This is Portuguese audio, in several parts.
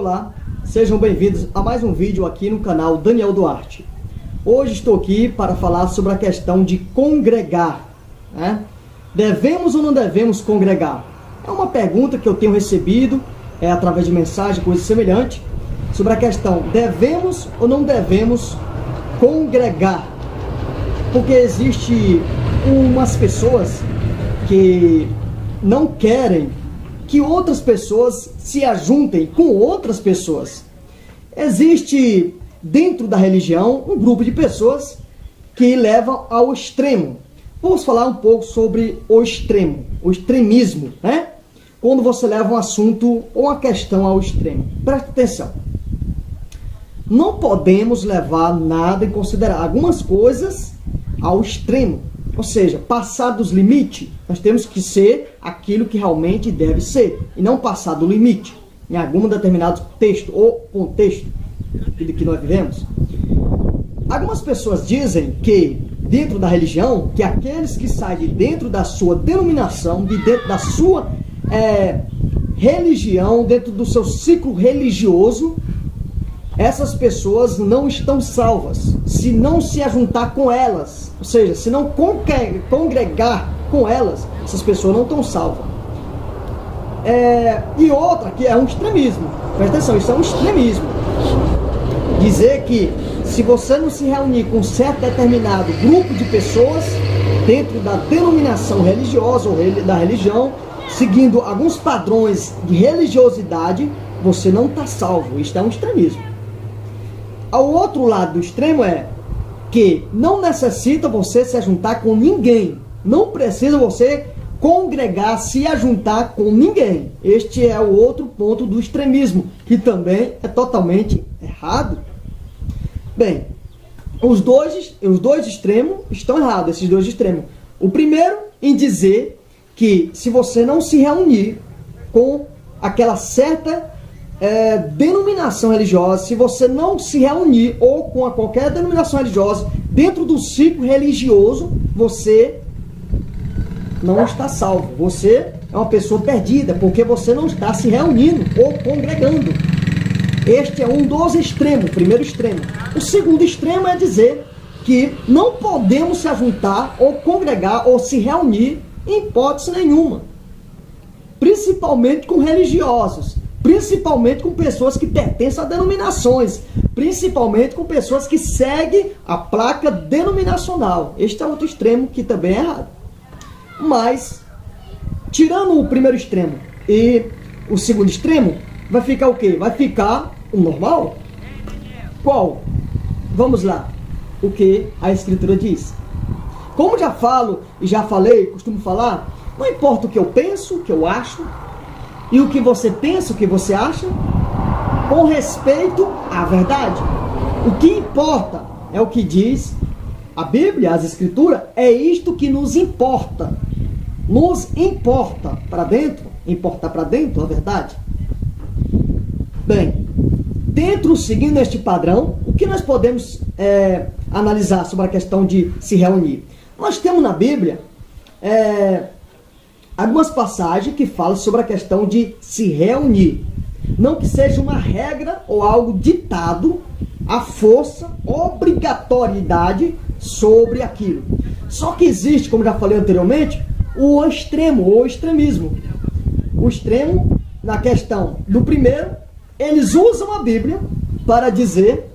Olá, sejam bem-vindos a mais um vídeo aqui no canal Daniel Duarte. Hoje estou aqui para falar sobre a questão de congregar, né? Devemos ou não devemos congregar? É uma pergunta que eu tenho recebido através de mensagem, coisa semelhante, sobre a questão, devemos ou não devemos congregar? Porque existe umas pessoas que não querem que outras pessoas se ajuntem com outras pessoas. Existe dentro da religião um grupo de pessoas que levam ao extremo. Vamos falar um pouco sobre o extremo, o extremismo, né? Quando você leva um assunto ou uma questão ao extremo. Presta atenção. Não podemos levar nada em considerar algumas coisas ao extremo. Ou seja, passar dos limites, nós temos que ser aquilo que realmente deve ser, e não passar do limite, em algum determinado texto ou contexto do que nós vivemos. Algumas pessoas dizem que, dentro da religião, que aqueles que saem de dentro da sua denominação, de dentro da sua religião, dentro do seu ciclo religioso, essas pessoas não estão salvas, se não se ajuntar com elas, ou seja, se não congregar com elas, essas pessoas não estão salvas. E outra que é um extremismo, presta atenção, isso é um extremismo. Dizer que se você não se reunir com um certo determinado grupo de pessoas, dentro da denominação religiosa ou da religião, seguindo alguns padrões de religiosidade, você não está salvo, isso é um extremismo. Ao outro lado do extremo é que não necessita você se ajuntar com ninguém. Não precisa você congregar, se ajuntar com ninguém. Este é o outro ponto do extremismo, que também é totalmente errado. Bem, os dois extremos estão errados, esses dois extremos. O primeiro em dizer que se você não se reunir com aquela certa denominação religiosa, se você não se reunir ou com qualquer denominação religiosa dentro do ciclo religioso, você não está salvo. Você é uma pessoa perdida, porque você não está se reunindo ou congregando. Este é um dos extremos, o primeiro extremo. O segundo extremo é dizer que não podemos se ajuntar ou congregar ou se reunir em hipótese nenhuma, principalmente com religiosos, principalmente com pessoas que pertencem a denominações, principalmente com pessoas que seguem a placa denominacional. Este é outro extremo que também é errado. Mas, tirando o primeiro extremo e o segundo extremo, vai ficar o quê? Vai ficar o normal? Qual? Vamos lá. O que a Escritura diz. Como já falo e já falei, costumo falar, não importa o que eu penso, o que eu acho, e o que você pensa, o que você acha, com respeito à verdade. O que importa é o que diz a Bíblia, as Escrituras, é isto que nos importa. Nos importa para dentro, importar para dentro a verdade. Bem, seguindo este padrão, o que nós podemos analisar sobre a questão de se reunir? Nós temos na Bíblia algumas passagens que falam sobre a questão de se reunir. Não que seja uma regra ou algo ditado, a força, obrigatoriedade sobre aquilo. Só que existe, como já falei anteriormente, o extremo ou extremismo. O extremo, na questão do primeiro, eles usam a Bíblia para dizer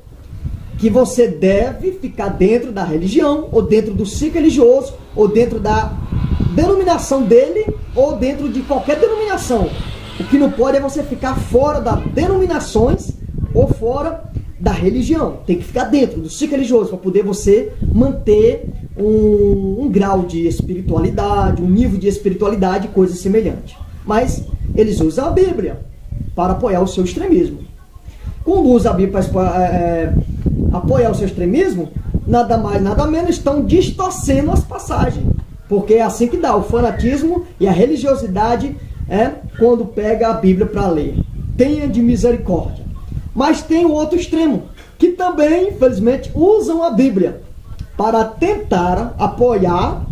que você deve ficar dentro da religião, ou dentro do ciclo religioso, ou dentro da denominação dele, ou dentro de qualquer denominação. O que não pode é você ficar fora das denominações ou fora da religião. Tem que ficar dentro do ciclo religioso para poder você manter um grau de espiritualidade, um nível de espiritualidade, coisa semelhante. Mas eles usam a Bíblia para apoiar o seu extremismo. Quando usam a Bíblia para apoiar o seu extremismo, nada mais, nada menos, estão distorcendo as passagens. Porque é assim que dá o fanatismo e a religiosidade quando pega a Bíblia para ler. Tenha de misericórdia. Mas tem o outro extremo, que também, infelizmente, usam a Bíblia para tentar apoiar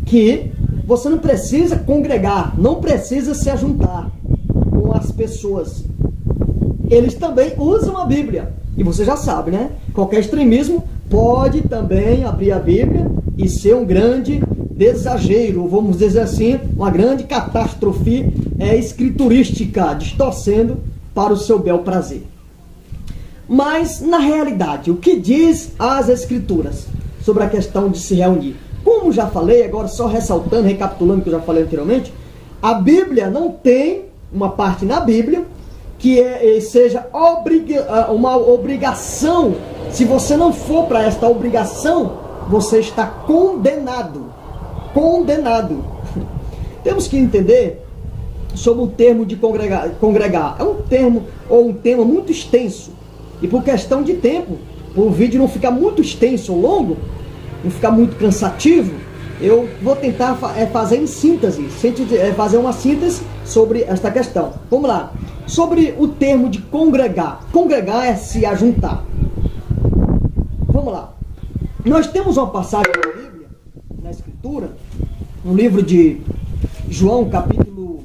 que você não precisa congregar, não precisa se ajuntar com as pessoas. eles também usam a Bíblia. E você já sabe, né? Qualquer extremismo pode também abrir a Bíblia e ser um grande exagero, vamos dizer assim, uma grande catástrofe escriturística, distorcendo para o seu bel prazer. Mas, na realidade, o que diz as Escrituras sobre a questão de se reunir? Como já falei, agora só ressaltando, recapitulando o que eu já falei anteriormente, a Bíblia não tem uma parte na Bíblia que seja uma obrigação. Se você não for para esta obrigação, você está condenado. Condenado. Temos que entender sobre o termo de congregar. É um termo ou um tema muito extenso. E por questão de tempo, para o vídeo não ficar muito extenso ou longo, não ficar muito cansativo, eu vou tentar fazer em síntese, fazer uma síntese sobre esta questão. Vamos lá. Sobre o termo de congregar. Congregar é se ajuntar. Vamos lá. Nós temos uma passagem na Bíblia, na Escritura, no livro de João, capítulo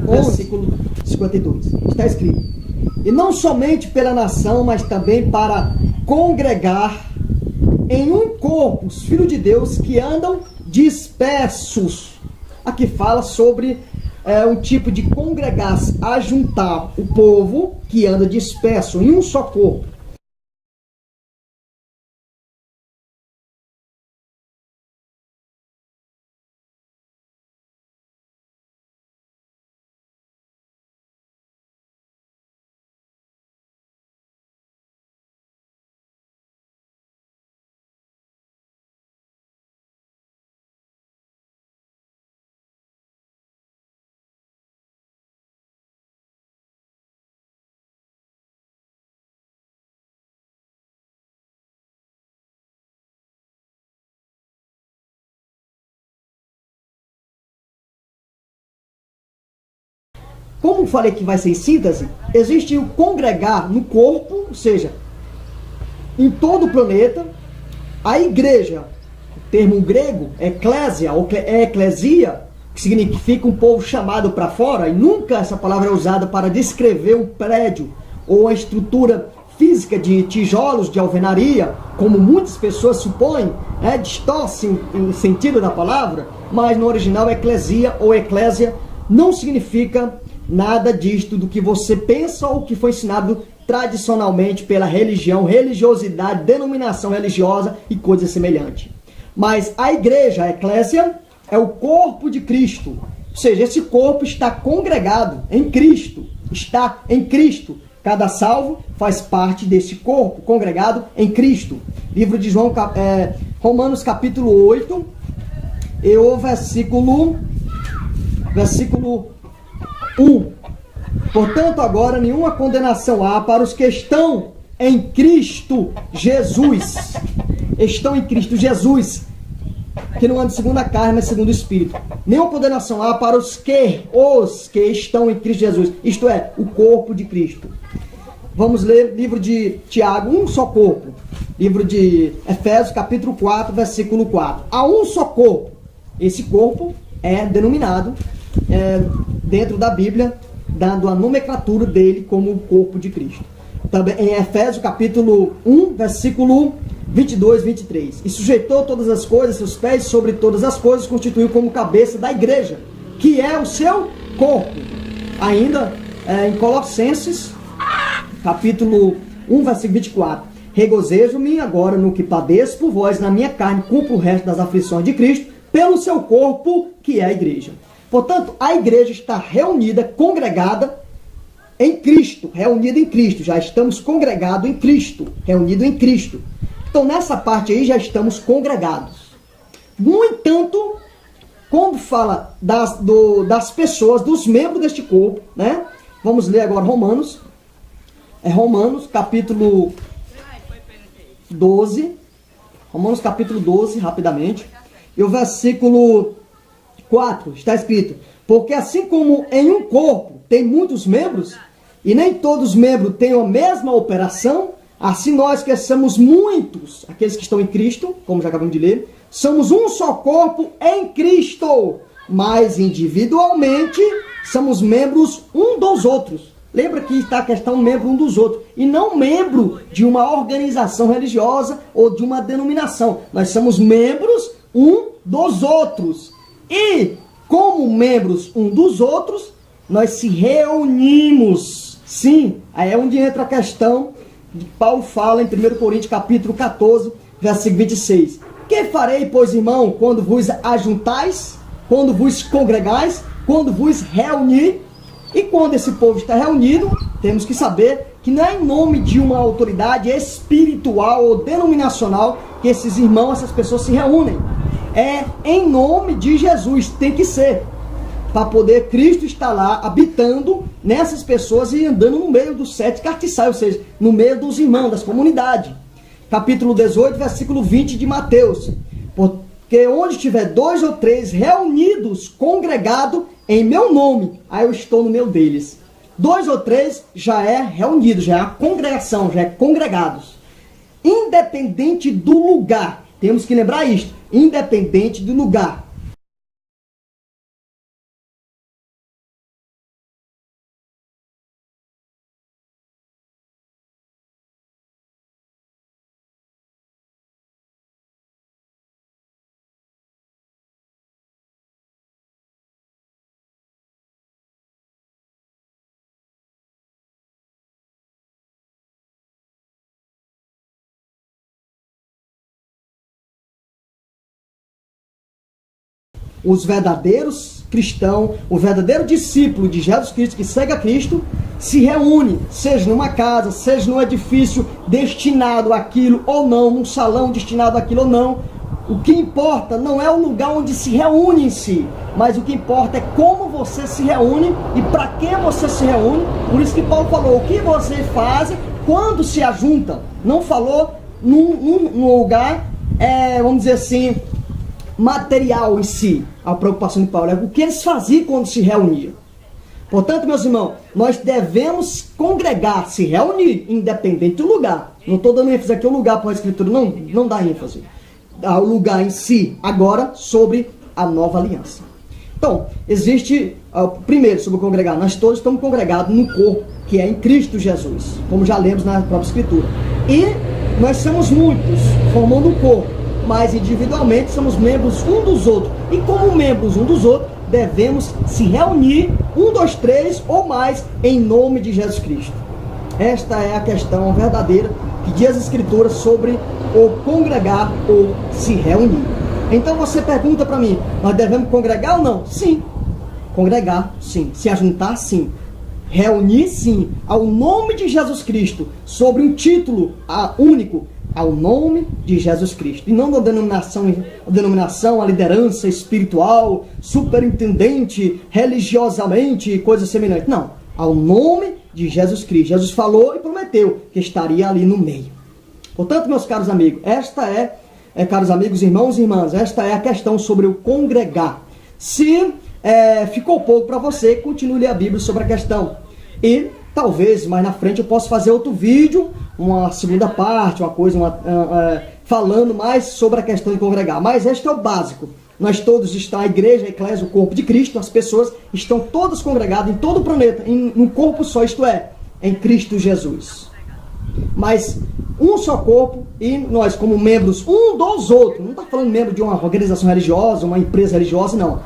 11, versículo 52. Está escrito: e não somente pela nação, mas também para congregar em um corpo os filhos de Deus que andam dispersos. Aqui fala sobre um tipo de congregar, ajuntar o povo que anda disperso em um só corpo. Como falei que vai ser em síntese, existe o congregar no corpo, ou seja, em todo o planeta. A igreja, o termo grego, eclésia, ou eclesia, que significa um povo chamado para fora, e nunca essa palavra é usada para descrever um prédio ou a estrutura física de tijolos de alvenaria, como muitas pessoas supõem, distorcem o sentido da palavra, mas no original eclesia ou eclésia não significa nada disto do que você pensa ou que foi ensinado tradicionalmente pela religião, religiosidade, denominação religiosa e coisas semelhantes. Mas a igreja, a eclésia, é o corpo de Cristo. Ou seja, esse corpo está congregado em Cristo. Está em Cristo. Cada salvo faz parte desse corpo congregado em Cristo. Livro de João, Romanos capítulo 8, e o versículo 1. Portanto, agora nenhuma condenação há para os que estão em Cristo Jesus. Estão em Cristo Jesus, que não anda segundo a carne, mas segundo o Espírito. Nenhuma condenação há para os que estão em Cristo Jesus. Isto é, o corpo de Cristo. Vamos ler livro de Tiago, um só corpo. Livro de Efésios, capítulo 4, versículo 4. Há um só corpo. Esse corpo é denominado dentro da Bíblia, dando a nomenclatura dele como o corpo de Cristo. Também em Efésios capítulo 1, versículo 22, 23. E sujeitou todas as coisas, seus pés sobre todas as coisas, constituiu como cabeça da igreja, que é o seu corpo. Ainda em Colossenses, capítulo 1, versículo 24. Regozijo-me agora no que padeço por vós, na minha carne, cumpro o resto das aflições de Cristo, pelo seu corpo, que é a igreja. Portanto, a igreja está reunida, congregada em Cristo, reunida em Cristo. Já estamos congregados em Cristo, reunidos em Cristo. Então, nessa parte aí, já estamos congregados. No entanto, quando fala das pessoas, dos membros deste corpo, né? Vamos ler agora Romanos. Romanos, capítulo 12. Romanos, capítulo 12, rapidamente. E o versículo 4, está escrito: porque assim como em um corpo tem muitos membros, e nem todos os membros têm a mesma operação, assim nós que somos muitos, aqueles que estão em Cristo, como já acabamos de ler, somos um só corpo em Cristo, mas individualmente somos membros um dos outros. Lembra que está a questão membro um dos outros, e não membro de uma organização religiosa ou de uma denominação. Nós somos membros um dos outros. E, como membros um dos outros, nós se reunimos. Sim, aí é onde entra a questão que Paulo fala em 1 Coríntios capítulo 14, versículo 26. Que farei, pois, irmão, quando vos ajuntais, quando vos congregais, quando vos reunir? E quando esse povo está reunido, temos que saber que não é em nome de uma autoridade espiritual ou denominacional que esses irmãos, essas pessoas se reúnem. É em nome de Jesus, tem que ser. Para poder Cristo estar lá habitando nessas pessoas e andando no meio dos 7 cartiçais, ou seja, no meio dos irmãos, das comunidades. Capítulo 18, versículo 20 de Mateus. Porque onde tiver 2 ou 3 reunidos, congregados em meu nome, aí eu estou no meio deles. 2 ou 3 já é reunido, já é a congregação, já é congregados. Independente do lugar, temos que lembrar isto, independente do lugar. Os verdadeiros cristãos, o verdadeiro discípulo de Jesus Cristo que segue a Cristo, se reúne, seja numa casa, seja num edifício destinado àquilo ou não, num salão destinado àquilo ou não. O que importa não é o lugar onde se reúne em si, mas o que importa é como você se reúne e para que você se reúne. Por isso que Paulo falou, o que você faz quando se ajuntam. Não falou num lugar, vamos dizer assim, material em si. A preocupação de Paulo é o que eles faziam quando se reuniam. Portanto, meus irmãos, nós devemos congregar, se reunir, independente do lugar. Não estou dando ênfase aqui ao lugar para a Escritura, não dá ênfase ao lugar em si. Agora, sobre a nova aliança. Então, existe, primeiro, sobre o congregar. Nós todos estamos congregados no corpo, que é em Cristo Jesus, como já lemos na própria Escritura. E nós somos muitos, formando um corpo, mas individualmente somos membros um dos outros. E como membros um dos outros, devemos se reunir, 1, 2, 3 ou mais, em nome de Jesus Cristo. Esta é a questão verdadeira que diz as Escrituras sobre o congregar ou se reunir. Então você pergunta para mim, nós devemos congregar ou não? Sim. Congregar, sim. Se ajuntar, sim. Reunir, sim. Ao nome de Jesus Cristo, sobre um título único, ao nome de Jesus Cristo. E não da denominação, a liderança espiritual, superintendente, religiosamente, coisas semelhantes. Não. Ao nome de Jesus Cristo. Jesus falou e prometeu que estaria ali no meio. Portanto, meus caros amigos, esta caros amigos, irmãos e irmãs, esta é a questão sobre o congregar. Se ficou pouco para você, continue a ler a Bíblia sobre a questão. E talvez mais na frente eu possa fazer outro vídeo, uma segunda parte, uma coisa, falando mais sobre a questão de congregar. Mas este é o básico. Nós todos estamos, a igreja, a eclésia, o corpo de Cristo, as pessoas estão todas congregadas em todo o planeta, num corpo só, isto é, em Cristo Jesus. Mas um só corpo e nós como membros um dos outros, não está falando membro de uma organização religiosa, uma empresa religiosa, não.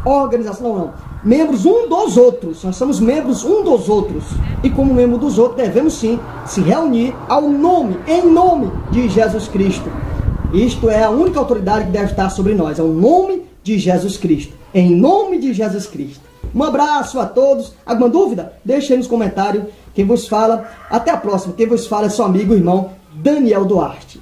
Organização, não. Membros um dos outros, nós somos membros um dos outros. E como membro dos outros, devemos sim se reunir em nome de Jesus Cristo. Isto é a única autoridade que deve estar sobre nós, é o nome de Jesus Cristo. Em nome de Jesus Cristo. Um abraço a todos. Alguma dúvida? Deixe aí nos comentários. Quem vos fala, até a próxima. Quem vos fala é seu amigo e irmão Daniel Duarte.